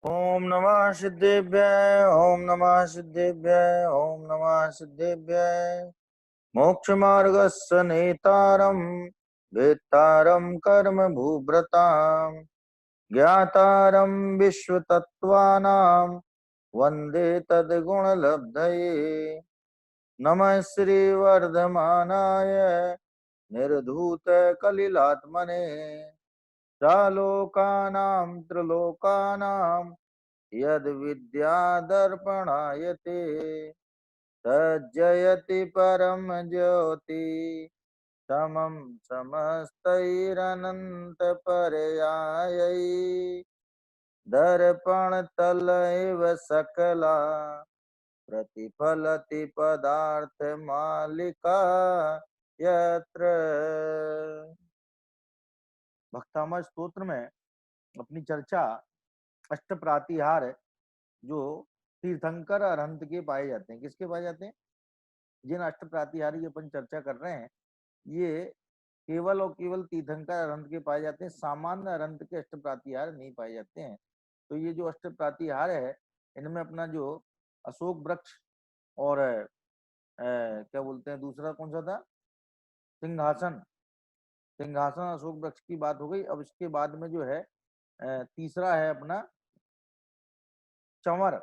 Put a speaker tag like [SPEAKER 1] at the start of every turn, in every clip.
[SPEAKER 1] ओम नमः सिद्धेभ्य ओम नमः सिद्धेभ्य ओम नमः सिद्धेभ्य मोक्षमार्गस्य नेतारं वेत्तारं कर्म भूभृतां ज्ञातारं विश्वतत्त्वानां वन्दे तद्गुणलब्धये नमः श्रीवर्धमानाय निर्धूतकलिलात्मने चालोकानां त्रिलोकानां यद्विद्यादर्पणायते तज्जयति परम ज्योति समं समस्तैरनन्तपर्यायै दर्पणतल एव सकला प्रतिफलति पदार्थमालिका यत्र। भक्तामय स्तोत्र में अपनी चर्चा अष्ट प्रातिहार जो तीर्थंकर अरहंत के पाए जाते हैं, किसके पाए जाते हैं? जिन अष्ट प्रातिहारी की अपन चर्चा कर रहे हैं ये केवल और केवल तीर्थंकर अरहंत के पाए जाते हैं। सामान्य अरहंत के अष्ट प्रातिहार नहीं पाए जाते हैं। तो ये जो अष्ट प्रातिहार है इनमें अपना जो अशोक वृक्ष और क्या बोलते हैं दूसरा कौन सा था, सिंहासन, सिंहासन अशोक वृक्ष की बात हो गई। अब इसके बाद में जो है तीसरा है अपना चंवर,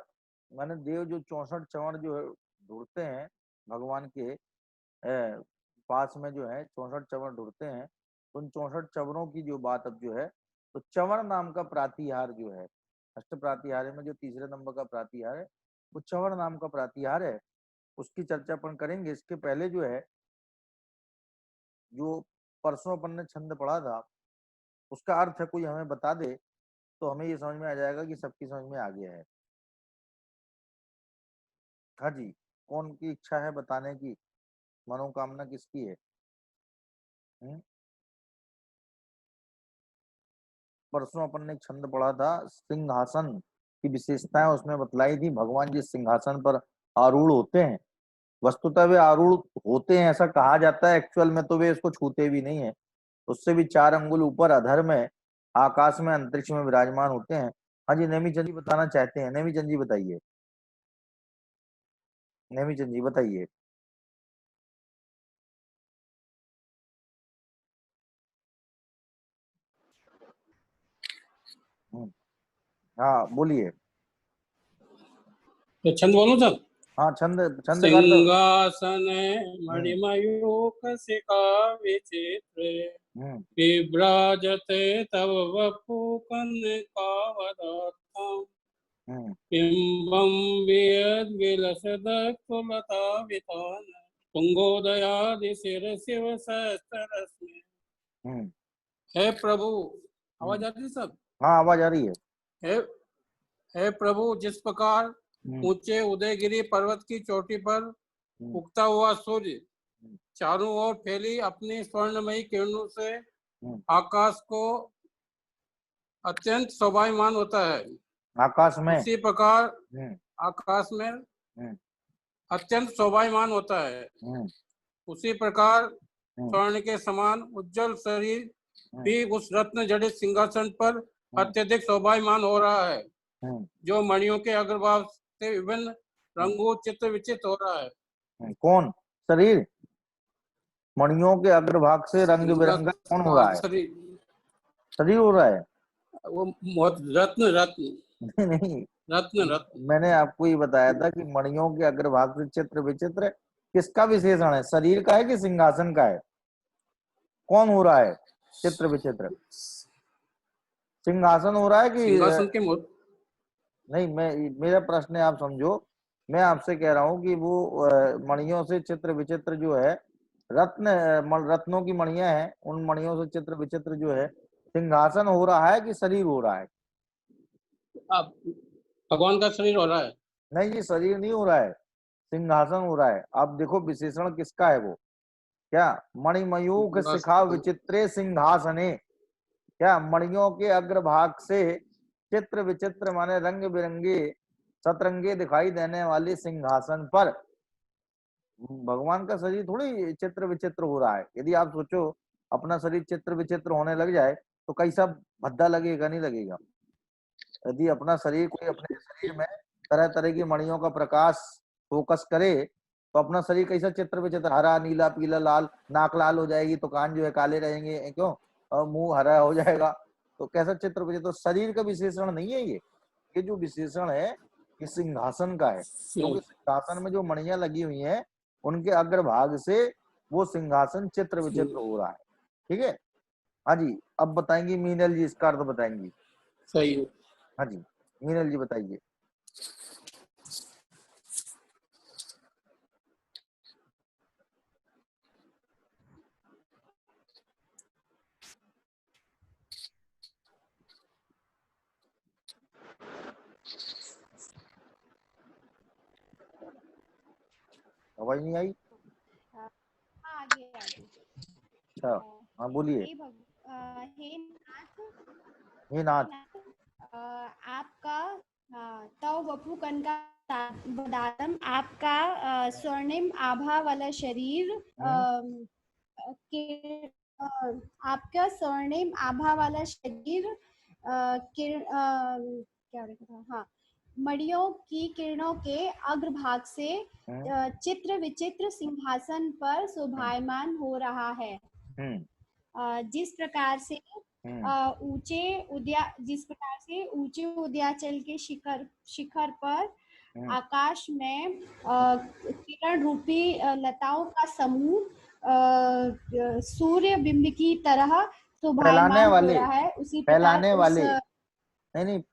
[SPEAKER 1] माने देव जो 64 चंवर जो ढूंढते हैं भगवान के पास में जो है 64 चंवर ढूंढते हैं, उन 64 चंवरों की जो बात अब जो है तो चंवर नाम का प्रातिहार जो है अष्ट प्रातिहार में जो तीसरे नंबर का प्रातिहार है वो चंवर नाम का प्रातिहार है, उसकी चर्चा अपन करेंगे। इसके पहले जो है जो परसों अपन ने छंद पढ़ा था उसका अर्थ है कोई हमें बता दे तो हमें ये समझ में आ जाएगा कि सबकी समझ में आ गया है। हाँ जी, कौन की इच्छा है बताने की, मनोकामना किसकी है? परसों अपन ने छंद पढ़ा था सिंहासन की विशेषताएं उसमें बतलाई थी। भगवान जिस सिंहासन पर आरूढ़ होते हैं वस्तुतः वे आरूढ़ होते हैं ऐसा कहा जाता है, एक्चुअल में तो वे इसको छूते भी नहीं है, उससे भी 4 अंगुल ऊपर अधर में आकाश में अंतरिक्ष में विराजमान होते हैं। हाँ जी, नेमी चंद जी बताना चाहते हैं। नेमी चंद जी बताइए, नेमी चंद जी बताइए। हाँ बोलिए।
[SPEAKER 2] तो छंद बोलो सर।
[SPEAKER 1] हाँ छंद, छंद कर दो।
[SPEAKER 2] सिंहासन मणिमयूख शिखा विचित्र विभ्राजते तव वपु कनकावदार्थम् बिम्बं वियद्विलसदकुलता वितान तुंगोदयादि शिरसिव सहस्ररश्मि। हे प्रभु, आवाज आ रही है सब?
[SPEAKER 1] हाँ आवाज आ रही है।
[SPEAKER 2] हे प्रभु, जिस प्रकार ऊंचे उदयगिरी पर्वत की चोटी पर उगता हुआ सूर्य चारों ओर फैली अपनी स्वर्णमयी किरणों से आकाश को अत्यंत शोभायमान होता है,
[SPEAKER 1] आकाश में
[SPEAKER 2] उसी प्रकार आकाश में अत्यंत शोभायमान होता है, उसी प्रकार स्वर्ण के समान उज्जवल शरीर भी उस रत्न जड़ित सिंहासन पर अत्यधिक शोभायमान हो रहा है जो मणियों के अग्रभाग से विभिन्न रंगों चित्र विचित हो रहा है।
[SPEAKER 1] कौन शरीर? मणियों के अग्रभाग से रंग बिरंगा कौन हो रहा है? शरीर हो रहा है
[SPEAKER 2] वो रत्न रत्न
[SPEAKER 1] नहीं
[SPEAKER 2] रत्न रत्न।
[SPEAKER 1] मैंने आपको ये बताया था कि मणियों के अग्रभाग से चित्र विचित्र किसका विशेषण है? शरीर का है कि सिंहासन का है? कौन हो रहा है चित्र विचित्र? सिंहासन हो रहा है कि
[SPEAKER 2] सिंहासन के
[SPEAKER 1] नहीं? मेरा प्रश्न है, आप समझो, मैं आपसे कह रहा हूँ कि वो मणियों से चित्र विचित्र जो है रत्नों की मणियां हैं, उन मणियों से चित्र विचित्र जो है सिंहासन हो रहा है कि शरीर हो रहा है?
[SPEAKER 2] भगवान का शरीर हो रहा है।
[SPEAKER 1] नहीं जी, शरीर नहीं हो रहा है, सिंहासन हो रहा है। आप देखो विशेषण किसका है वो, क्या? मणिमयूख शिखा विचित्रे सिंहासने, क्या मणियों के अग्रभाग से चित्र विचित्र माने रंग बिरंगे सतरंगे दिखाई देने वाले सिंहासन पर भगवान का शरीर थोड़ी चित्र विचित्र हो रहा है। यदि आप सोचो अपना शरीर चित्र विचित्र होने लग जाए तो कैसा भद्दा लगेगा, नहीं लगेगा? यदि अपना शरीर, कोई अपने शरीर में तरह तरह की मणियों का प्रकाश फोकस करे तो अपना शरीर कैसा चित्र विचित्र, हरा नीला पीला लाल, नाक लाल हो जाएगी तो कान जो है काले रहेंगे, क्यों, और मुंह हरा हो जाएगा, तो कैसा चित्र विचित्र। तो शरीर का विशेषण नहीं है ये जो विशेषण है ये सिंहासन का है, क्योंकि सिंहासन में जो मणियां लगी हुई हैं उनके अग्रभाग से वो सिंहासन चित्र विचित्र हो रहा है। ठीक है, हाँ जी। अब बताएंगी मीनल जी, इसका अर्थ बताएंगी।
[SPEAKER 2] सही है।
[SPEAKER 1] हाँ जी, मीनल जी बताइए। आवाज नहीं आई?
[SPEAKER 3] आगे आगे।
[SPEAKER 1] अच्छा, हाँ बोलिए।
[SPEAKER 3] हे नाथ,
[SPEAKER 1] हे नाथ,
[SPEAKER 3] आपका तव वपु कनका वदातम, आपका स्वर्णिम आभा वाला शरीर, आपका स्वर्णिम आभा वाला शरीर क्या लिखा था, हाँ, मणियों की किरणों के अग्रभाग से चित्र विचित्र सिंहासन पर शोभायमान हो रहा है। जिस प्रकार से ऊंचे उद्याचल के शिखर पर आकाश में किरण रूपी लताओं का समूह सूर्य बिंब की तरह शोभायमान हो रहा है, उसी प्रकार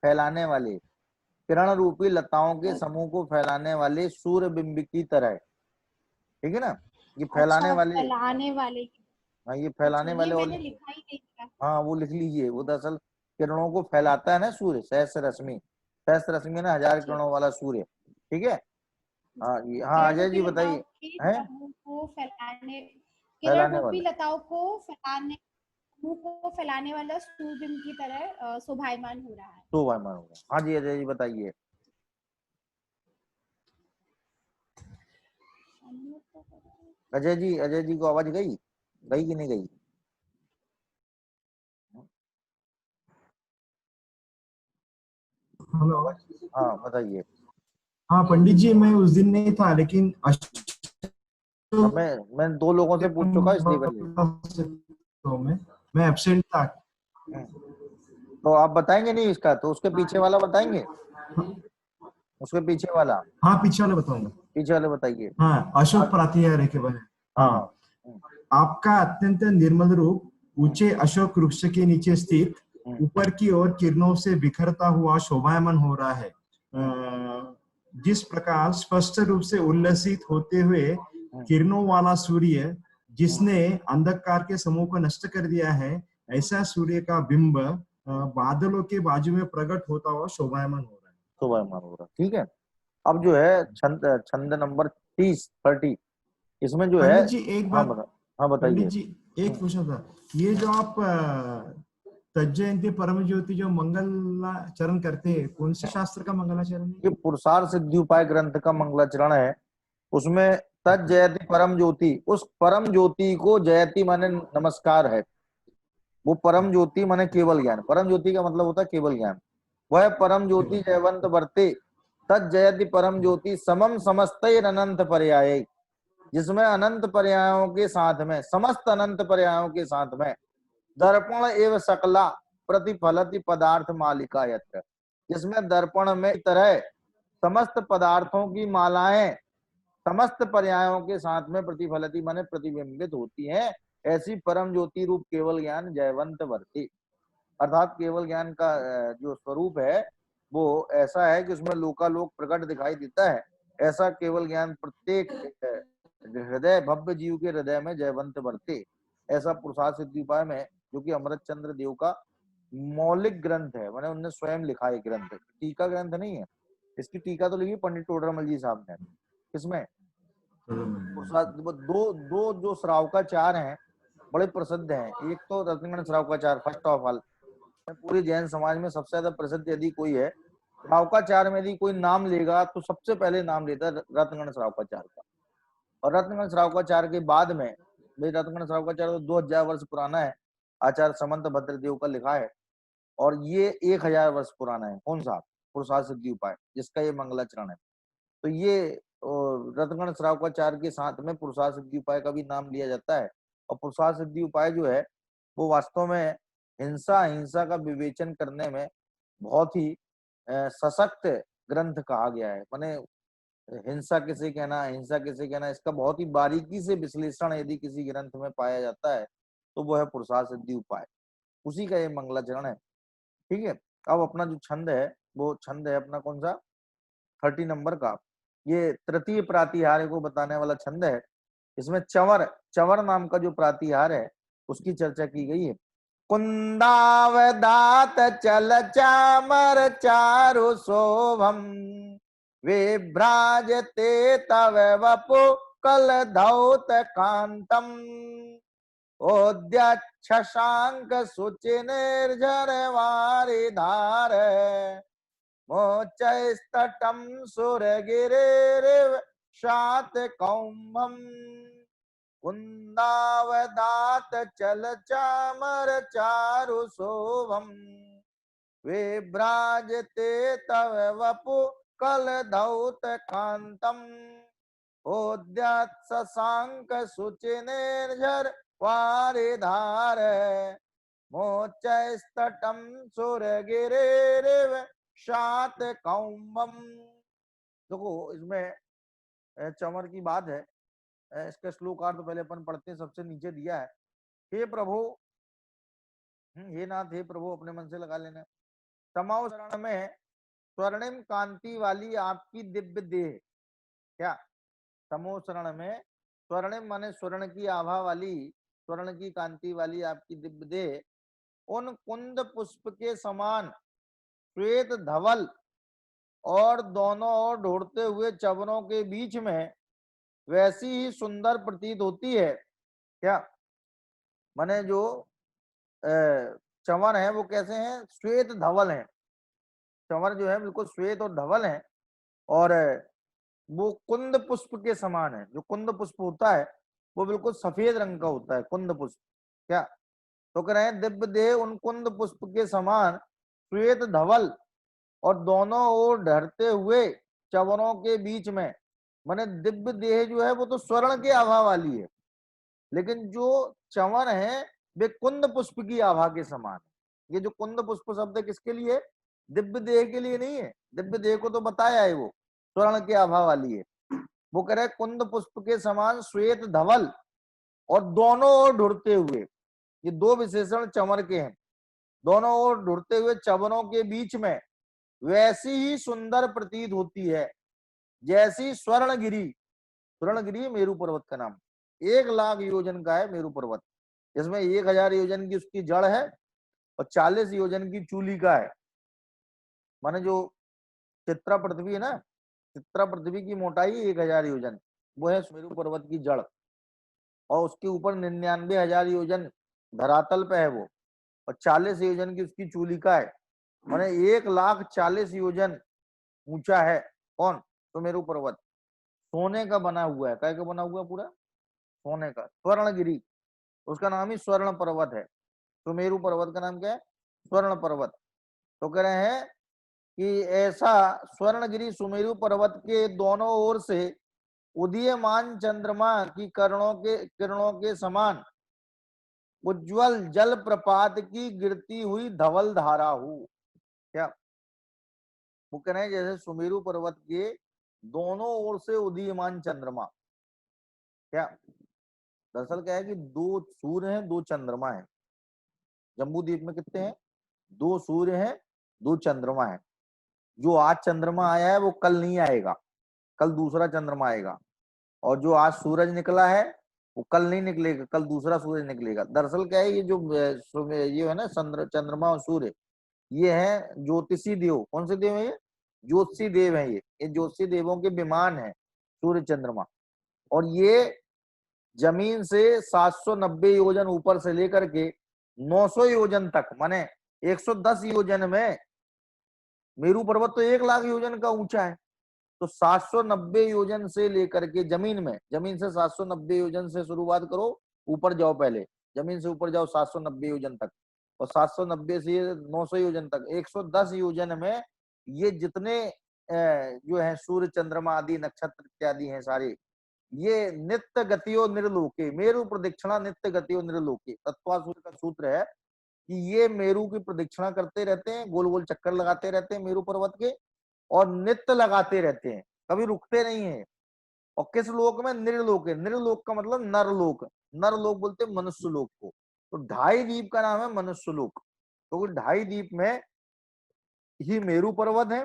[SPEAKER 1] फैलाने वाले किरण रूपी लताओं के समूह को फैलाने वाले सूर्य बिंब की तरह, ठीक है ना, ये फैलाने वाले, हाँ ये फैलाने वाले, और
[SPEAKER 3] लिखा ही नहीं था।
[SPEAKER 1] हाँ वो लिख लीजिए, वो दरअसल किरणों को फैलाता है ना सूर्य, सहस्त्र रश्मि ना 1000 किरणों वाला सूर्य, ठीक है। हाँ हाँ अजय जी बताइए।
[SPEAKER 3] किरण रूपी लताओं को फैलाने वाला सूर्यबिंब की तरह शोभायमान हो रहा है।
[SPEAKER 1] हाँ जी अजय जी बताइए। अजय जी को आवाज गई कि नहीं गई?
[SPEAKER 4] हेलो,
[SPEAKER 1] हाँ बताइए।
[SPEAKER 4] हाँ पंडित जी, मैं उस दिन नहीं था, लेकिन
[SPEAKER 1] मैं 2 लोगों से पूछ चुका इसलिए पहले,
[SPEAKER 4] तो मैं एब्सेंट था।
[SPEAKER 1] तो आप बताएंगे नहीं इसका, तो उसके पीछे वाला बताएंगे, उसके पीछे वाला।
[SPEAKER 4] हाँ पीछे वाले बताऊंगा।
[SPEAKER 1] पीछे वाले बताइए।
[SPEAKER 4] हाँ, अशोक प्रातिहार्य के बारे में। हाँ, आपका अत्यंत निर्मल रूप ऊंचे अशोक वृक्ष के नीचे स्थित ऊपर की ओर किरणों से बिखरता हुआ शोभायमान हो रहा है। जिस प्रकार स्पष्ट रूप से उल्लसित होते हुए किरणों वाला सूर्य जिसने अंधकार के समूह को नष्ट कर दिया है, ऐसा सूर्य का बिंब बादलों के बाजू में प्रकट होता हुआ शोभायमान हो रहा है।
[SPEAKER 1] ठीक है। अब जो है छंद नंबर 30 इसमें जो है,
[SPEAKER 4] जी एक बात,
[SPEAKER 1] हाँ बताइए।
[SPEAKER 4] पंडित जी एक पूछना था, ये जो आप तज्जयंती परम ज्योति जो मंगलाचरण करते हैं, कौन से शास्त्र का मंगलाचरण है?
[SPEAKER 1] ये पुरुषार्थ सिद्धि उपाय ग्रंथ का मंगलाचरण है। उसमें तज जयति परम ज्योति, उस परम ज्योति को जयति माने नमस्कार है, वो परम ज्योति माने केवल ज्ञान, परम ज्योति का मतलब होता है केवल ज्ञान, वह परम ज्योति जयवंत वर्ते तज जयति परम ज्योति समम समस्त अनंत पर्याय, जिसमें अनंत पर्यायों के साथ में, समस्त अनंत पर्यायों के साथ में दर्पण एवं सकला प्रतिफलति पदार्थ मालिका यत्र, जिसमें दर्पण में तरह समस्त पदार्थों की मालाएं समस्त पर्यायों के साथ में प्रतिफलति माने प्रतिबिंबित होती हैं, ऐसी परम ज्योति रूप केवल ज्ञान जयवंत वर्ती, अर्थात केवल ज्ञान का जो स्वरूप है वो ऐसा है कि उसमें लोकालोक प्रकट दिखाई देता है। ऐसा केवल ज्ञान प्रत्येक हृदय भव्य जीव के हृदय में जयवंत वर्ते, ऐसा पुरुषार्थ सिद्धि उपाय में, जो कि अमृत चंद्र देव का मौलिक ग्रंथ है, मैंने उन्होंने स्वयं लिखा है ग्रंथ, टीका ग्रंथ नहीं है। इसकी टीका तो लिखी पंडित टोडरमल जी साहब ने। इसमें दो दो जो श्रावकाचार हैं बड़े प्रसिद्ध हैं, एक तो रत्नगण श्रावकाचार फर्स्ट ऑफ ऑल, पूरे जैन समाज में सबसे ज्यादा प्रसिद्ध यदि कोई है श्रावकाचार में, यदि कोई नाम लेगा तो सबसे पहले नाम लेता है रत्नगण श्रावकाचार का। और रत्नगण श्रावकाचार के बाद में, भाई रत्नगण श्रावकाचार तो 2000 वर्ष पुराना है, आचार्य समंत भद्रदेव का लिखा है, और ये 1000 वर्ष पुराना है। कौन सा? पुरुषार्थ सिद्धि उपाय, जिसका ये मंगलाचरण है। तो ये रत्नगण श्रावकाचार्य के साथ में पुरुषार्थ सिद्धि उपाय का भी नाम लिया जाता है। और पुरुषार्थ सिद्धि उपाय जो है वो वास्तव में हिंसा का विवेचन करने में बहुत ही सशक्त ग्रंथ कहा गया है। माने हिंसा किसे कहना, इसका बहुत ही बारीकी से विश्लेषण यदि किसी ग्रंथ में पाया जाता है तो वो है पुरुषार्थ सिद्धि उपाय, उसी का ये मंगलाचरण है। ठीक है, अब अपना जो छंद है वो छंद है अपना कौन सा? 30 नंबर का। ये तृतीय प्रातिहार्य को बताने वाला छंद है। इसमें चंवर नाम का जो प्रातिहार है उसकी चर्चा की गई है। कुंदावदात चल चामर चारु शोभम विभ्राजते तव वपु कल धौत कांतम ओद्यच्छशांक शुचि निर्जर वारिधार मोचस्तटम सुरगिरिव शात कौम्भम कुंदावदात चल चामर चारु शोभम विभ्राजते तव वपु कल धौत कांतम ओद्यत्सशांक शुचि निर्झर वारिधार मोचस्तटम सुरगिरिव शात कौम्भम। देखो इसमें चंवर की बात है। इसका श्लोकार्थ पहले अपन पढ़ते हैं, सबसे नीचे दिया है। हे प्रभु, हे नाथ, हे प्रभु, अपने मन से लगा लेना। तमो शरण में स्वर्णिम कांति वाली आपकी दिव्य देह। क्या? तमो शरण में स्वर्णिम माने स्वर्ण की आभा वाली, स्वर्ण की कांति वाली आपकी दिव्य देह उन कुंद पुष्प के समान श्वेत धवल और दोनों ओर ढूंढते हुए चवरों के बीच में वैसी ही सुंदर प्रतीत होती है। क्या? माने जो चंवर है वो कैसे हैं? श्वेत धवल हैं। चंवर जो है बिल्कुल श्वेत और धवल हैं और वो कुंद पुष्प के समान है। जो कुंद पुष्प होता है वो बिल्कुल सफेद रंग का होता है, कुंद पुष्प। क्या? तो कह रहे हैं दिव्य देह उन कुंद पुष्प के समान श्वेत धवल और दोनों ओर ढरते हुए चवरों के बीच में। माने दिव्य देह जो है वो तो स्वर्ण के आभा वाली है, लेकिन जो चंवर है वे कुंद पुष्प की आभा के समान है। ये जो कुंद पुष्प शब्द है किसके लिए? दिव्य देह के लिए नहीं है। दिव्य देह को तो बताया है वो स्वर्ण के आभा वाली है। वो कह रहे कुंद पुष्प के समान श्वेत धवल और दोनों ओर ढुरते हुए। ये दो विशेषण चंवर के हैं। दोनों ओर ढुरते हुए चवरों के बीच में वैसी ही सुंदर प्रतीत होती है जैसी स्वर्णगिरी। स्वर्णगिरी मेरू पर्वत का नाम। 1,00,000 योजन का है मेरू पर्वत। इसमें 1000 योजन की उसकी जड़ है और 40 योजन की चूली का है। माने जो चित्रा पृथ्वी है ना, चित्रा पृथ्वी की मोटाई 1000 योजन, वो है मेरू पर्वत की जड़। और उसके ऊपर 99,000 योजन धरातल पे है वो, और 40 योजन की उसकी चूली का है। माने 1,40,000 योजन ऊंचा है। कौन? सुमेरु पर्वत। सोने का बना हुआ है। काय का बना हुआ? पूरा सोने का। स्वर्णगिरी, उसका नाम ही स्वर्ण पर्वत है। सुमेरु पर्वत का नाम क्या है? स्वर्ण पर्वत। तो कह रहे हैं कि ऐसा स्वर्णगिरी सुमेरु पर्वत के दोनों ओर से उदीयमान चंद्रमा की किरणों के समान उज्जवल जल प्रपात की गिरती हुई धवल धारा हो। क्या? वो कह रहे हैं जैसे सुमेरु पर्वत के दोनों ओर से उदीयमान चंद्रमा। क्या? दरअसल क्या है कि 2 सूर्य हैं, 2 चंद्रमा है। जम्बू द्वीप में कितने हैं? 2 सूर्य हैं, 2 चंद्रमा है। जो आज चंद्रमा आया है वो कल नहीं आएगा, कल दूसरा चंद्रमा आएगा। और जो आज सूरज निकला है वो कल नहीं निकलेगा, कल दूसरा सूरज निकलेगा। दरअसल क्या है, ये जो ये है ना चंद्रमा और सूर्य, ये है ज्योतिषी देव। कौन से देव है ये? ज्योतिषी देव है। ये ज्योतिषी देवों के विमान है सूर्य चंद्रमा। और ये जमीन से 790 योजन ऊपर से लेकर के 900 योजन तक, माने 110 योजन में। मेरू पर्वत तो 1,00,000 योजन का ऊंचा है, तो 790 योजन से लेकर के जमीन से 790 योजन से शुरुआत करो, ऊपर जाओ, पहले जमीन से ऊपर जाओ 790 योजन तक। और 790 से 900 योजन तक, 110 योजन में ये जितने जो है सूर्य चंद्रमा आदि नक्षत्र इत्यादि हैं सारे, ये नित्य गतियो निर्लोके, मेरु प्रदक्षिणा नित्य गतियो निर्लोके। तत्वासूत्र का सूत्र है कि ये मेरु की प्रदक्षिणा करते रहते हैं, गोल गोल चक्कर लगाते रहते हैं मेरु पर्वत के, और नित्य लगाते रहते हैं, कभी रुकते नहीं है। और किस लोक में? निर्लोक है। निर्लोक का मतलब नरलोक, नरलोक बोलते मनुष्य लोक को। तो 2.5 द्वीप का नाम है मनुष्य लोक। तो 2.5 द्वीप में ही मेरु पर्वत है,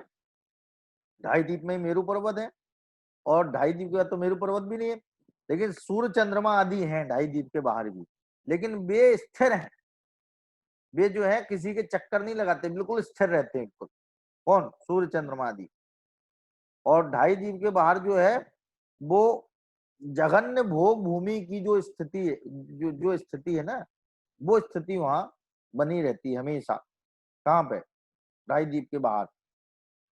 [SPEAKER 1] 2.5 द्वीप में ही मेरु पर्वत है, और 2.5 द्वीप के बाद तो मेरु पर्वत भी नहीं है। लेकिन सूर्य चंद्रमा आदि हैं 2.5 द्वीप के बाहर भी, लेकिन वे स्थिर हैं, वे जो है किसी के चक्कर नहीं लगाते, बिल्कुल स्थिर रहते हैं बिल्कुल। कौन? सूर्य चंद्रमा आदि। और 2.5 द्वीप के बाहर जो है वो जघन्य भोग भूमि की जो स्थिति है, जो स्थिति है ना, वो स्थिति वहां बनी रहती है हमेशा। कहाँ पे? 2.5 द्वीप के बाहर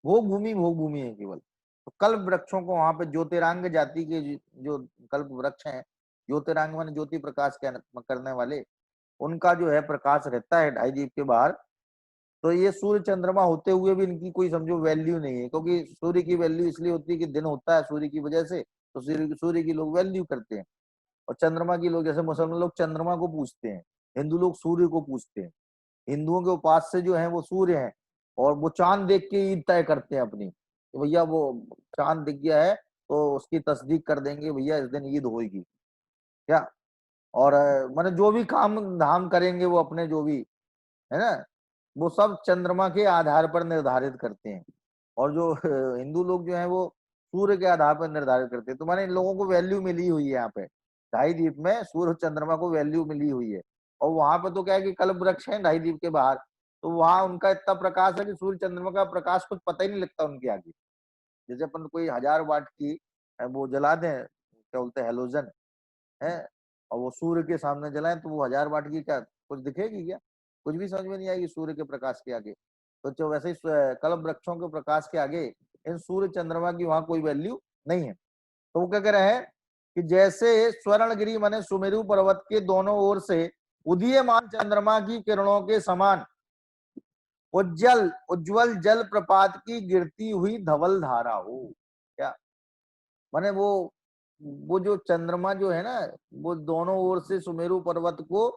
[SPEAKER 1] भोग भूमि है केवल। तो कल्प वृक्षों को वहां पे ज्योतिरांग जाति के जो कल्प वृक्ष हैं, ज्योतिरांग माने ज्योति प्रकाश करने वाले, उनका जो है प्रकाश रहता है 2.5 द्वीप के बाहर। तो ये सूर्य चंद्रमा होते हुए भी इनकी कोई समझो वैल्यू नहीं है, क्योंकि सूर्य की वैल्यू इसलिए होती है कि दिन होता है सूर्य की वजह से, तो सूर्य की लोग वैल्यू करते हैं। और चंद्रमा की लोग, जैसे मुसलमान लोग चंद्रमा को पूजते हैं, हिंदू लोग सूर्य को पूजते हैं। हिंदुओं के उपास्य जो है वो सूर्य है, और वो चांद देख के ईद तय करते हैं अपनी, कि भैया वो चांद दिख गया है तो उसकी तस्दीक कर देंगे, भैया इस दिन ईद होगी क्या। और माने जो भी काम धाम करेंगे वो अपने जो भी है ना, वो सब चंद्रमा के आधार पर निर्धारित करते हैं। और जो हिंदू लोग जो है वो सूर्य के आधार पर निर्धारित करते हैं। तो माने इन लोगों को वैल्यू मिली हुई है यहाँ पे 2.5 द्वीप में, सूर्य चंद्रमा को वैल्यू मिली हुई है। और वहां पे तो क्या है कि कल्प वृक्ष है 2.5 द्वीप के बाहर, तो वहां उनका इतना प्रकाश है कि सूर्य चंद्रमा का प्रकाश कुछ पता ही नहीं लगता उनके आगे। जैसे अपन कोई 1000 वाट की वो जला दें, क्या बोलते हैं, हेलोजन है, और वो सूर्य के सामने जलाएं, तो वो 1000 वाट की क्या कुछ दिखेगी क्या? कुछ भी समझ में नहीं आएगी सूर्य के प्रकाश के आगे। तो जो वैसे ही कल्प वृक्षों के प्रकाश के आगे इन सूर्य चंद्रमा की वहां कोई वैल्यू नहीं है। तो वो क्या कह रहे हैं कि जैसे स्वर्णगिरी माने सुमेरु पर्वत के दोनों ओर से उदीयमान चंद्रमा की किरणों के समान उज्जवल जल प्रपात की गिरती हुई धवल धारा हो। क्या माने वो जो चंद्रमा जो है ना, वो दोनों ओर से सुमेरु पर्वत को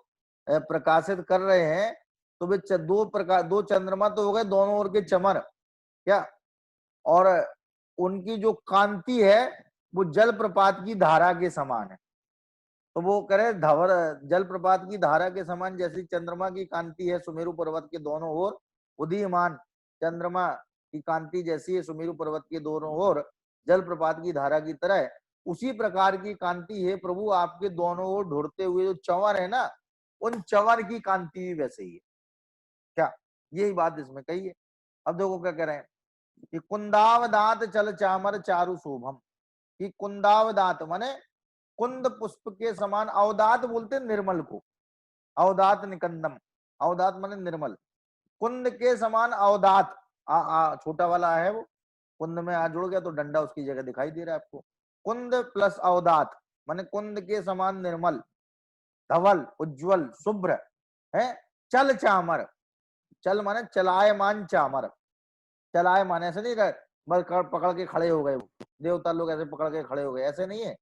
[SPEAKER 1] प्रकाशित कर रहे हैं। तो वे दो चंद्रमा तो हो गए, दोनों ओर के चमर क्या, और उनकी जो कांति है वो जल प्रपात की धारा के समान है। तो वो करे धवल जल प्रपात की धारा के समान जैसी चंद्रमा की कांति है सुमेरु पर्वत के दोनों ओर, उदीयमान चंद्रमा की कांति जैसी है सुमेरु पर्वत के दोनों ओर जल प्रपात की धारा की तरह, उसी प्रकार की कांति है प्रभु आपके दोनों ओर ढुरते हुए जो चंवर है ना, उन चंवर की कांति भी वैसे ही है। क्या यही बात इसमें कही है। अब देखो क्या कह रहे हैं कि कुंदावदात चल चामर चारु शोभम, कि कुंदावदात माने कुंद पुष्प के समान, अवदात बोलते निर्मल को, अवदात निकंदम, अवदात माने निर्मल, कुंद के समान अवदात, छोटा वाला है वो, कुंद में आ जुड़ गया तो डंडा उसकी जगह दिखाई दे रहा है आपको। कुंद प्लस अवदात माने कुंद के समान निर्मल, धवल, उज्जवल, शुभ्र है, चल चामर, चल माने चलायमान चामर, चलायमान ऐसे नहीं रहे बस पकड़ के खड़े हो गए, देवता लोग ऐसे पकड़ के खड़े हो गए, ऐसे नहीं है।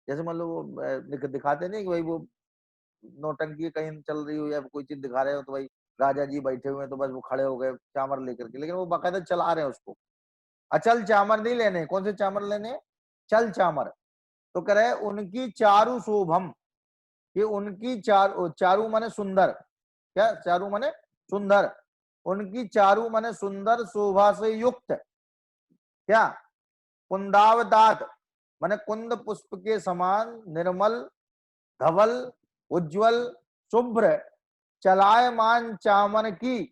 [SPEAKER 1] जैसे मान लो वो दिखाते नहीं कि भाई वो नौटंकी कहीं चल रही हो या कोई चीज दिखा रहे हो तो भाई राजा जी बैठे हुए हैं तो बस वो खड़े हो गए चामर लेकर के, लेकिन वो बाकायदा चला रहे हैं उसको। अचल चामर नहीं लेने, कौन से चामर लेने? चल चामर। तो कह रहे उनकी चारु शोभम, ये उनकी चारु माने सुंदर, क्या चारु माने सुंदर, उनकी चारु माने सुंदर शोभा से युक्त, क्या कुंदावदात माने कुंद पुष्प के समान निर्मल, धवल, उज्जवल, शुभ्र, चलायमान चामर की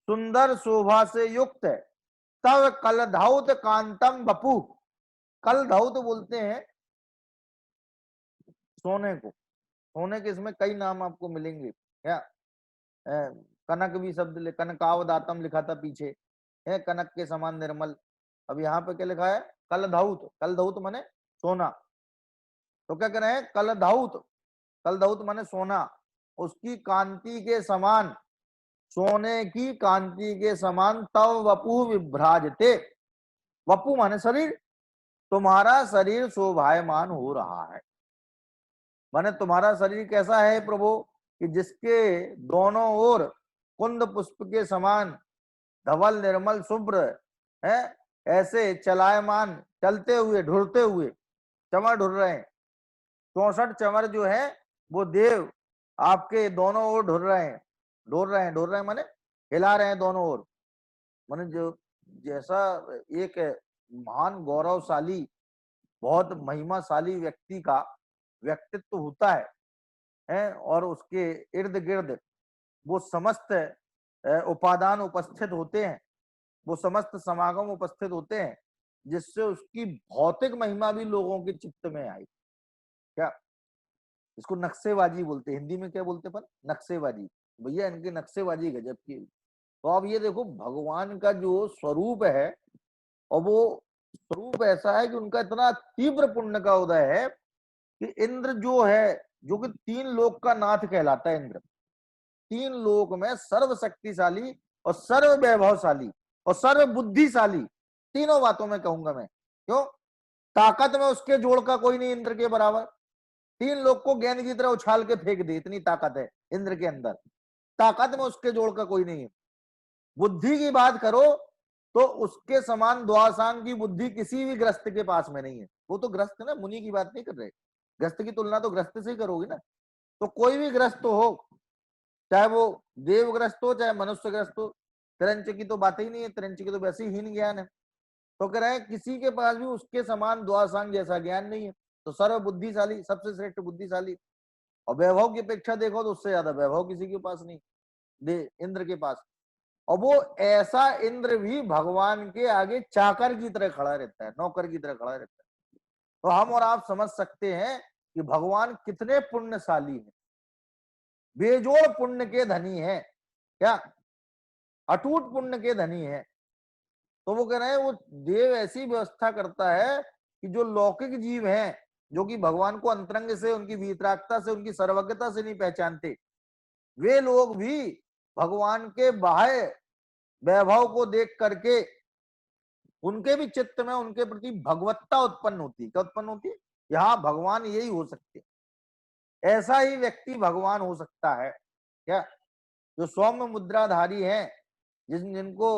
[SPEAKER 1] सुंदर शोभा से युक्त तब कलधौत कांतम बपू, कलधौत बोलते हैं सोने को, सोने के इसमें कई नाम आपको मिलेंगे। क्या कनक भी शब्द, कनकावदातम लिखा था पीछे, है कनक के समान निर्मल। अब यहाँ पे क्या लिखा है? कलधौत, कलधौत माने सोना। तो क्या कह रहे हैं? कलधौत, कलधौत माने सोना, उसकी कांति के समान, सोने की कांति के समान तव वपु विभ्राजते, वपु माने शरीर, तुम्हारा शरीर शोभायमान हो रहा है। माने तुम्हारा शरीर कैसा है प्रभु कि जिसके दोनों ओर कुंद पुष्प के समान धवल निर्मल शुभ्र है, ऐसे चलायमान, चलते हुए ढुरते हुए चमर ढुर रहे हैं। 64 चमर जो है वो देव आपके दोनों ओर ढुर रहे हैं, ढुर रहे हैं माने हिला रहे हैं दोनों ओर। माने जो जैसा एक महान गौरवशाली बहुत महिमाशाली व्यक्ति का व्यक्तित्व होता है और उसके इर्द गिर्द वो समस्त उपादान उपस्थित होते हैं, वो समस्त समागम उपस्थित होते हैं, जिससे उसकी भौतिक महिमा भी लोगों के चित्त में आई। क्या इसको नक्शेबाजी बोलते, हिंदी में क्या बोलते पर नक्शेबाजी। भैया इनकी नक्शेबाजी गजब की। तो अब ये देखो भगवान का जो स्वरूप है, और वो स्वरूप ऐसा है कि उनका इतना तीव्र पुण्य का उदय है कि इंद्र जो है, जो कि 3 लोक का नाथ कहलाता है इंद्र, 3 लोक में सर्वशक्तिशाली और सर्व वैभवशाली और सर्व बुद्धिशाली, तीनों बातों में कहूंगा मैं। क्यों? ताकत में उसके जोड़ का कोई नहीं इंद्र के बराबर। 3 लोग को गेंद की तरह उछाल के फेंक दे, इतनी ताकत है इंद्र के अंदर। ताकत में उसके जोड़ का कोई नहीं है। बुद्धि की बात करो तो उसके समान द्वासांग की बुद्धि किसी भी ग्रस्त के पास में नहीं है। वो तो ग्रस्त ना, मुनि की बात नहीं कर रहे। ग्रस्त की तुलना तो ग्रस्त से ही करोगे ना। तो कोई भी ग्रस्त हो, चाहे वो देवग्रस्त हो चाहे मनुष्य ग्रस्त हो, तिरंच की तो बात ही नहीं है, तिरंच की तो वैसे ही हीन ज्ञान है। तो कह रहे हैं किसी के पास भी उसके समान द्वासांग जैसा ज्ञान नहीं है। तो सर्व बुद्धिशाली, सबसे श्रेष्ठ बुद्धिशाली, और वैभव की अपेक्षा देखो तो उससे ज्यादा वैभव किसी के पास नहीं, दे इंद्र के पास। और वो ऐसा इंद्र भी भगवान के आगे चाकर की तरह खड़ा रहता है, नौकर की तरह खड़ा रहता है। तो हम और आप समझ सकते हैं कि भगवान कितने पुण्यशाली हैं, बेजोड़ पुण्य के धनी है, क्या अटूट पुण्य के धनी है। तो वो कह रहे हैं वो देव ऐसी व्यवस्था करता है कि जो लौकिक जीव हैं, जो कि भगवान को अंतरंग से, उनकी वीतरागता से, उनकी सर्वज्ञता से नहीं पहचानते, वे लोग भी भगवान के बाह्य वैभव को देख करके उनके भी चित्त में उनके प्रति भगवत्ता उत्पन्न होती है। क्या उत्पन्न होती है? यहाँ भगवान यही हो सकते, ऐसा ही व्यक्ति भगवान हो सकता है। क्या? जो सौम्य मुद्राधारी हैं, जिनको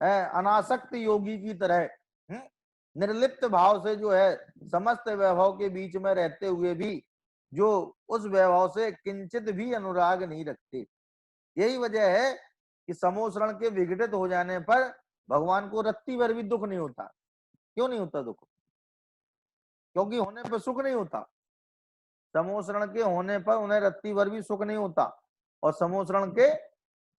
[SPEAKER 1] अनासक्त योगी की तरह निर्लिप्त भाव से जो है समस्त वैभव के बीच में रहते हुए भी जो उस वैभव से किंचित भी अनुराग नहीं रखते। यही वजह है कि समोसरण के विघटित हो जाने पर भगवान को रत्ती भर भी दुख नहीं होता। क्यों नहीं होता दुख? क्योंकि होने पर सुख नहीं होता। समोसरण के होने पर उन्हें रत्ती भर भी सुख नहीं होता, और समोसरण के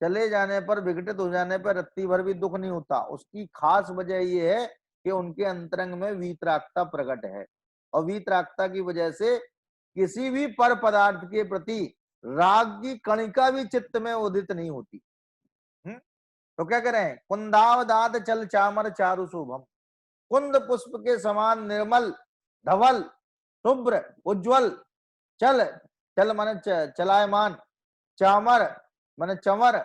[SPEAKER 1] चले जाने पर, विघटित हो जाने पर रत्ती भर भी दुख नहीं होता। उसकी खास वजह यह है कि उनके अंतरंग में वीतरागता प्रकट है, और वीतरागता की वजह से किसी भी पर पदार्थ के प्रति राग की कणिका भी चित्त में उदित नहीं होती। तो क्या करें? कुंदावदात चल चामर चारु शुभम, कुंद पुष्प के समान निर्मल, धवल, शुभ्र, उज्जवल, चल, चल माने चलायमान, चामर माने चमर,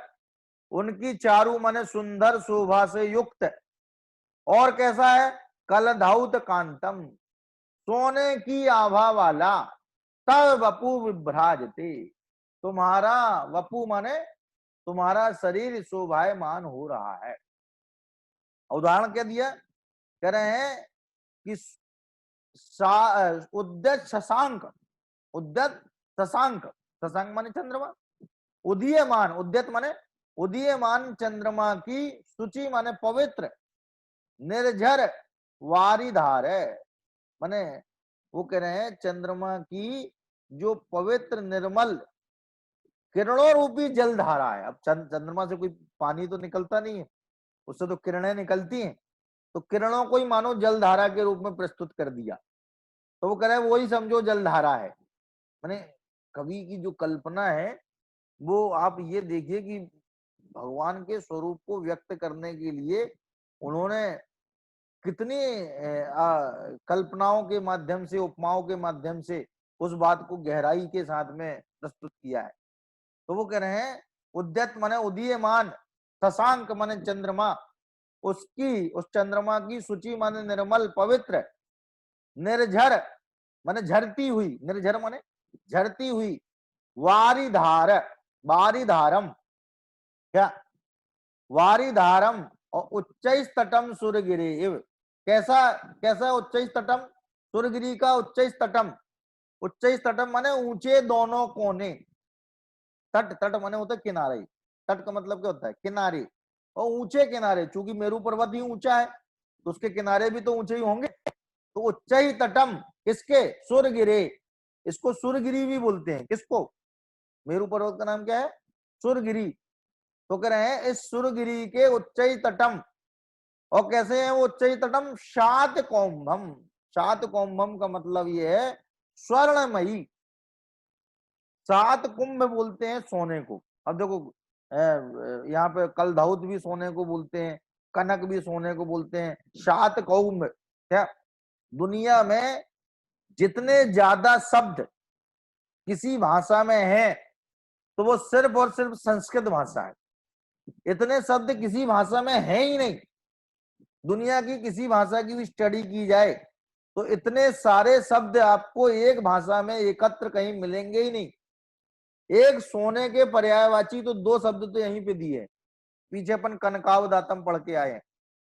[SPEAKER 1] उनकी चारु माने सुंदर शोभा से युक्त, और कैसा है? कलधौत कांतम, सोने की आभा वाला, तव वपु विभ्राजते, तुम्हारा वपु माने तुम्हारा शरीर शोभायमान हो रहा है। उदाहरण क्या दिया? कह रहे हैं कि उद्यत शशांक, उद्यत शशांक, शशांक माने चंद्रमा, उदीयमान, उद्यत माने उदीयमान चंद्रमा की सूची माने पवित्र, निर्झर वारिधार है। माने वो कह रहे हैं चंद्रमा की जो पवित्र निर्मल किरणों रूपी जलधारा है। अब चंद्रमा से कोई पानी तो निकलता नहीं है, उससे तो किरणें निकलती हैं, तो किरणों को ही मानो जलधारा के रूप में प्रस्तुत कर दिया। तो वो कह रहे हैं वही समझो जलधारा है। माने कवि की जो कल्पना है वो आप ये देखिए कि भगवान के स्वरूप को व्यक्त करने के लिए उन्होंने कितनी कल्पनाओं के माध्यम से, उपमाओं के माध्यम से उस बात को गहराई के साथ में प्रस्तुत किया है। तो वो कह रहे हैं उद्यत माने उदीयमान, शशांक माने चंद्रमा, उसकी उस चंद्रमा की सूची माने निर्मल पवित्र, निर्झर माने झरती हुई, निर्झर माने झरती हुई, वारिधार वारिधारम, क्या वारिधारम, और उच्चैस तटम सूर्यगिरि। कैसा कैसा उच्चैस तटम, सूर्यगिरि का उच्चैस तटम, उच्चैस तटम माने ऊंचे दोनों कोने, तट तट माने होता है किनारे, तट का मतलब क्या होता है किनारे, और ऊंचे किनारे, चूंकि मेरू पर्वत ही ऊंचा है तो उसके किनारे भी तो ऊंचे ही होंगे। तो उच्चई तटम किसके, सूर्यगिरि, इसको सूर्यगिरि भी बोलते हैं, किसको, मेरू पर्वत का नाम क्या है सूर्यगिरि। तो कह रहे हैं इस सूर्यगिरि के उच्चई तटम, और कैसे है वो उच्चई तटम, शात कौम्भम, शात कौम्भम का मतलब ये है स्वर्णमयी, सात कुंभ बोलते हैं सोने को। अब देखो यहाँ पे कलधौत भी सोने को बोलते हैं, कनक भी सोने को बोलते हैं, सात कौम्भ, क्या दुनिया में जितने ज्यादा शब्द किसी भाषा में है तो वो सिर्फ और सिर्फ संस्कृत भाषा है। इतने शब्द किसी भाषा में है ही नहीं, दुनिया की किसी भाषा की भी स्टडी की जाए तो इतने सारे शब्द आपको एक भाषा में एकत्र कहीं मिलेंगे ही नहीं। एक सोने के पर्यायवाची तो दो शब्द तो यहीं पे दिए, पीछे अपन कनकावदातम पढ़ के आए हैं,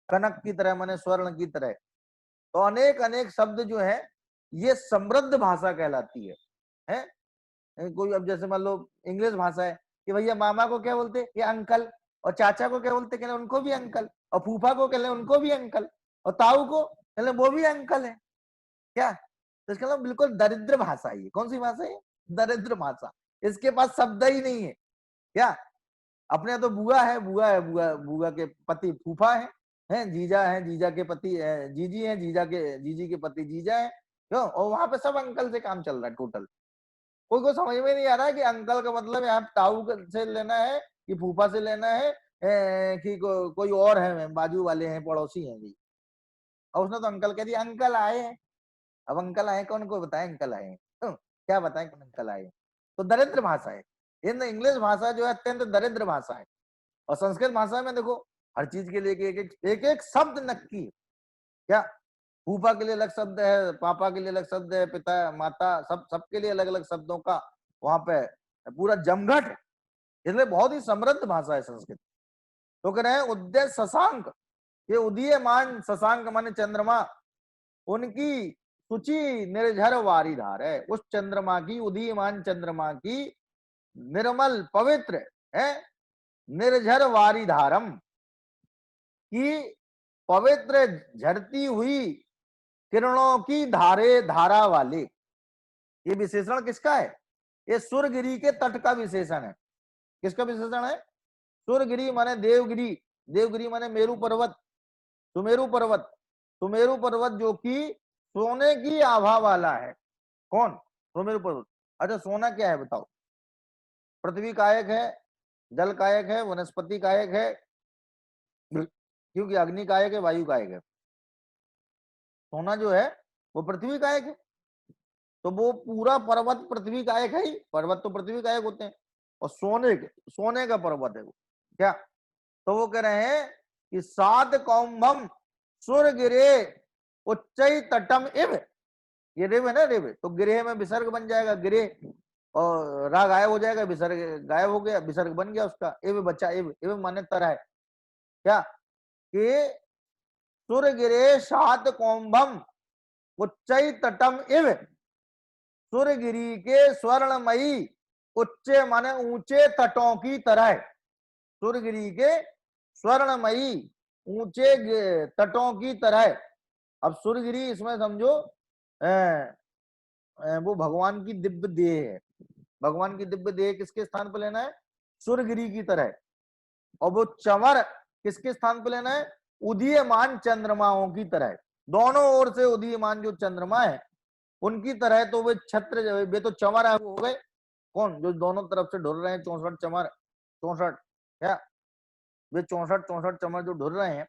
[SPEAKER 1] कनक की तरह माने स्वर्ण की तरह। तो अनेक अनेक शब्द जो है ये समृद्ध भाषा कहलाती है? कोई अब जैसे मान लो इंग्लिश भाषा है कि भैया मामा को क्या बोलते हैं, ये अंकल, और चाचा को क्या बोलते हैं, उनको भी अंकल, और फूफा को कह उनको भी अंकल, और ताऊ को कह वो भी अंकल है, क्या? तो इसका मतलब बिल्कुल दरिद्र भाषा है। कौन सी भाषा है? दरिद्र भाषा। इसके पास शब्द ही नहीं है, क्या? अपने तो बुआ है, बुआ है, बुआ बुआ के पति फूफा हैं, जीजा है, जीजा के पति जीजी है, जीजा के जीजी के पति जीजा है, क्यों? और वहां पे सब अंकल से काम चल रहा है टोटल। कोई को समझ में नहीं आ रहा है कि अंकल का मतलब यहाँ ताऊ से लेना है कि फूफा से लेना है कि कोई और है, बाजू वाले हैं, पड़ोसी हैं जी। और उसने तो अंकल कह दिया, अंकल आए हैं। अब अंकल आए कौन को बताए अंकल आए, क्या बताएं कौन अंकल आए? तो दरिद्र भाषा है। इंग्लिश भाषा जो है अत्यंत दरिद्र भाषा है। और संस्कृत भाषा में देखो हर चीज के लिए एक एक शब्द नक्की है, क्या? फूफा के लिए अलग शब्द है, पापा के लिए अलग शब्द है, पिता माता सबके लिए अलग अलग शब्दों का वहां पे पूरा जमघट है। इसलिए बहुत ही समृद्ध भाषा है संस्कृत। तो कह रहे हैं उदय शशांक, ये उदीयमान शशांक माने चंद्रमा, उनकी सूची निर्झर वारीधार है। उस चंद्रमा की, उदीयमान चंद्रमा की निर्मल पवित्र है निर्झर वारीधारम की पवित्र झरती हुई किरणों की धारा वाले। ये विशेषण किसका है? ये सूर्यगिरि के तट का विशेषण है। किसका विशेषण है? सूर्यगिरि माने देवगिरि, देवगिरि माने मेरू पर्वत, सुमेरु पर्वत, सुमेरु पर्वत जो कि सोने की आभा वाला है। कौन? सुमेरु पर्वत। अच्छा सोना क्या है बताओ? पृथ्वी कायक है, जल कायक है, वनस्पति कायक है, क्योंकि अग्नि कायक है, वायु कायक है। सोना जो है वो पृथ्वी कायक है, तो वो पूरा पर्वत पृथ्वी कायक है ही, पर्वत तो पृथ्वी कायक होते हैं, और सोने का पर्वत है वो, क्या? तो वो कह रहे हैं कि सात कौम्भम सूर्यगिरे उच्चई तटम इव, ये रिव है ना, रिव तो गिरे में विसर्ग बन जाएगा, गिरे, और रा गायब हो जाएगा, विसर्ग गायब हो गया, विसर्ग बन गया उसका, इव बचा, इव माने तरह है, क्या? कि सूर्यगिरे सात कौम्भम उच्चई तटम इव, सूर्यगिरि के स्वर्णमयी उच्चे माने ऊंचे तटों की तरह, सूर्यगिरि के स्वर्णमयी ऊंचे तटों की तरह। अब सूर्यगिरि इसमें समझो वो भगवान की दिव्य देह है। भगवान की दिव्य देह किसके स्थान पर लेना है? सूर्यगिरि की तरह। और वो चंवर किसके स्थान पर लेना है? उदीयमान चंद्रमाओं की तरह, दोनों ओर से उदीयमान जो चंद्रमा है उनकी तरह। तो वे छत्र, वे तो चंवर है, वो हो गए कौन? जो दोनों तरफ से ढुल रहे हैं, 64 चंवर, 64, क्या? वे 64 चंवर जो ढुल रहे हैं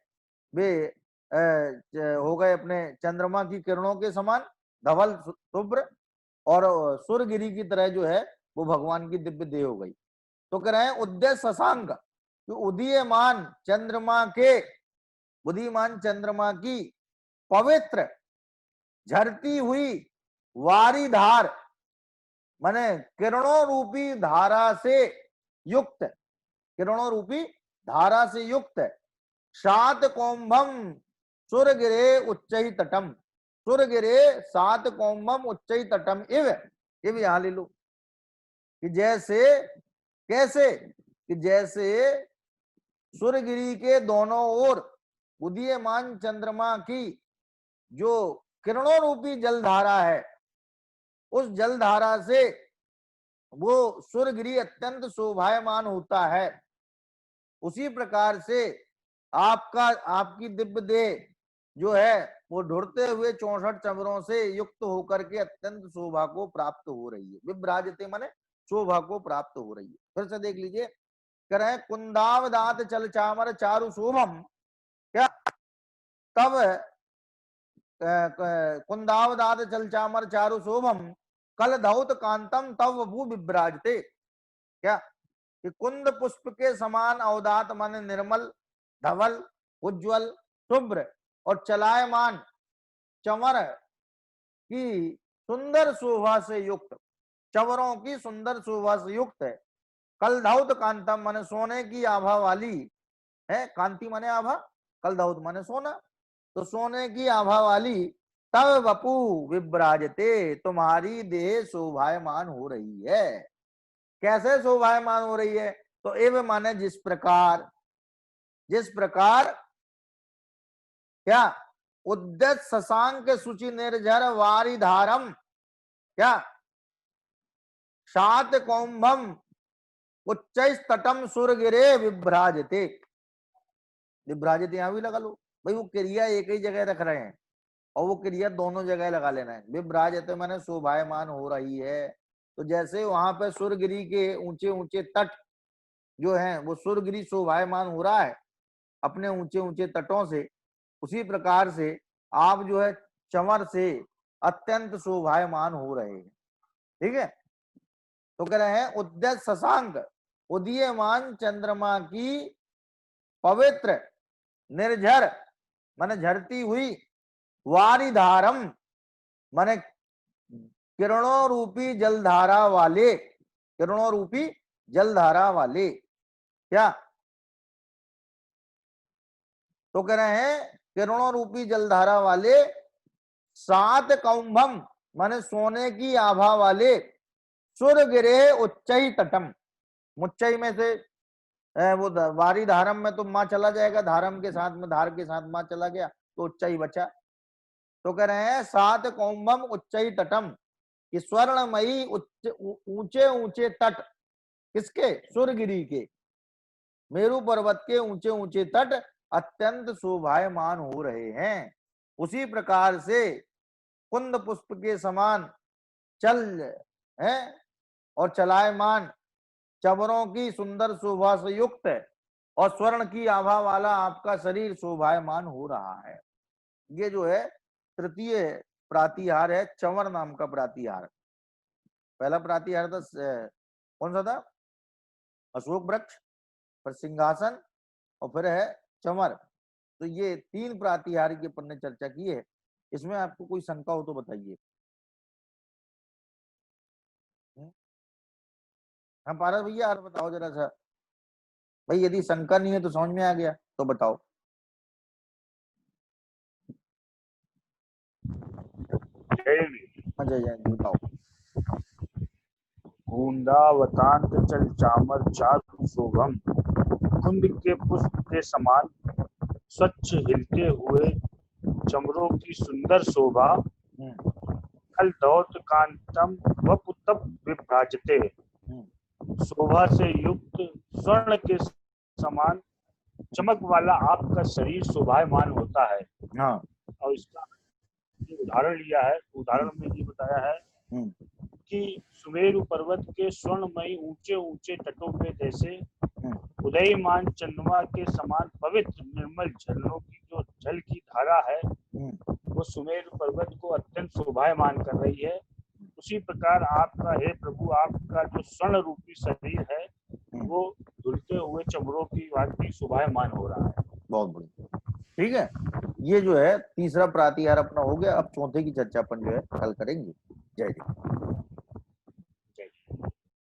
[SPEAKER 1] वे हो गए अपने चंद्रमा की किरणों के समान धवल शुभ्र, और सूर्यगिरि की तरह जो है वो भगवान की दिव्य देह हो गई। तो कह रहे हैं उद्देश्य शशांक, उदीयमान चंद्रमा के, उदीयमान चंद्रमा की पवित्र झरती हुई वारीधार माने किरणों रूपी धारा से युक्त, किरणों रूपी धारा से युक्त सात कौम्भम सुरगिरे उच्चई तटम, सुरगिरे सात कौम्भम उच्चई तटम इव यहां ले लो कि जैसे, कैसे कि जैसे सूर्यगिरी के दोनों ओर उदीयमान चंद्रमा की जो किरणों रूपी जलधारा है, उस जलधारा से वो सूर्यगिरी अत्यंत शोभायमान होता है, उसी प्रकार से आपकी दिव्य देह जो है वो ढुरते हुए 64 चमरों से युक्त होकर के अत्यंत शोभा को प्राप्त हो रही है। विभ्राजते माने शोभा को प्राप्त हो रही है। फिर से देख लीजिए, कह रहे हैं कुंदावदात चल चामर चारु शोभम, क्या तब कुंदावदात चल चामर चारु शोभम कल धौत कांतम तव वपु विभ्राजते, क्या कि कुंद पुष्प के समान अवदात माने निर्मल, धवल, उज्ज्वल, शुभ्र और चलायमान चंवर की सुंदर शोभा से युक्त, चंवरों की सुंदर शोभा से युक्त है। कलधौत कांतम माने सोने की आभा वाली है, कांति माने आभा, कलधौत माने सोना, तो सोने की आभा वाली तब वपु विभ्राजते, तुम्हारी देह शोभायमान हो रही है। कैसे शोभायमान हो रही है? तो एवं माने जिस प्रकार, जिस प्रकार क्या उद्यत शशांक सूचि निर्झर वारिधारम, क्या सात कौम्भम उच्च तटम सूर्यगिरे विभ्राजते, विभ्राजते यहां भी लगा लो भाई, वो क्रिया एक ही जगह रख रहे हैं और वो क्रिया दोनों जगह लगा लेना है। विभ्राजते माने शोभायमान हो रही है, तो जैसे वहां पे सूर्यगिरी के ऊंचे ऊंचे तट जो हैं वो सूर्यगिरी शोभायमान हो रहा है अपने ऊंचे ऊंचे तटों से, उसी प्रकार से आप जो है चंवर से अत्यंत शोभायमान हो रहे हैं। ठीक है, तो कह रहे हैं उद्यत शशांक, उदीयमान चंद्रमा की पवित्र निर्झर माने झरती हुई, वारिधारम माने किरणों रूपी जलधारा वाले, किरणों रूपी जलधारा वाले, क्या तो कह रहे हैं किरणों रूपी जलधारा वाले सात कौम्भम माने सोने की आभा वाले सूर्यगिरे उच्चई तटम, मुच्चई में से वो वारी धारम में तो माँ चला जाएगा, धारम के साथ में धार के साथ माँ चला गया तो उच्चई बचा। तो कह रहे हैं सात कौम्भम उच्चई तटम, कि स्वर्णमयी ऊंचे ऊंचे तट, किसके? सूर्यगिरी के, मेरू पर्वत के ऊंचे ऊंचे तट अत्यंत शोभायमान हो रहे हैं। उसी प्रकार से कुंद पुष्प के समान चल है और चलायमान चंवरों की सुंदर शोभा से युक्त है और स्वर्ण की आभा वाला आपका शरीर शोभायमान हो रहा है। ये जो है तृतीय प्रातिहार है, चंवर नाम का प्रातिहार। पहला प्रातिहार था कौन सा था? अशोक वृक्ष, फिर सिंहासन और फिर है चंवर। तो ये तीन प्रातिहार की अपन ने चर्चा की है। इसमें आपको कोई शंका हो तो बताइए। हाँ पारस भैया, और बताओ जरा सा भाई, यदि शंका नहीं है तो समझ में आ गया तो बताओ। जय जय बताओ।
[SPEAKER 5] कुंदावतांत चल चामर चारु शोभम, कुंद के पुष्प के समान स्वच्छ हिलते हुए चमरों की सुंदर शोभा, कल दौत कांतम वपुतप विभ्राजते, शोभा से युक्त स्वर्ण के समान चमक वाला आपका शरीर शोभायमान होता है।
[SPEAKER 1] हाँ।
[SPEAKER 5] और इसका उदाहरण लिया है, उदाहरण में ये बताया है कि सुमेरु पर्वत के स्वर्णमयी ऊंचे ऊंचे तटों पे जैसे उदयमान चंद्रमा के समान पवित्र निर्मल झरनों की जो जल की धारा है वो सुमेरु पर्वत को अत्यंत शोभायमान कर रही है, उसी प्रकार आपका हे प्रभु, आपका जो स्वर्ण रूपी शरीर है वो धुलते हुए चमड़ों की भांति शोभायमान हो रहा है।
[SPEAKER 1] बहुत बढ़िया, ठीक है। ये जो है तीसरा प्रातिहार अपना हो गया। अब चौथे की चर्चा अपन जो है कल करेंगे। जय जय।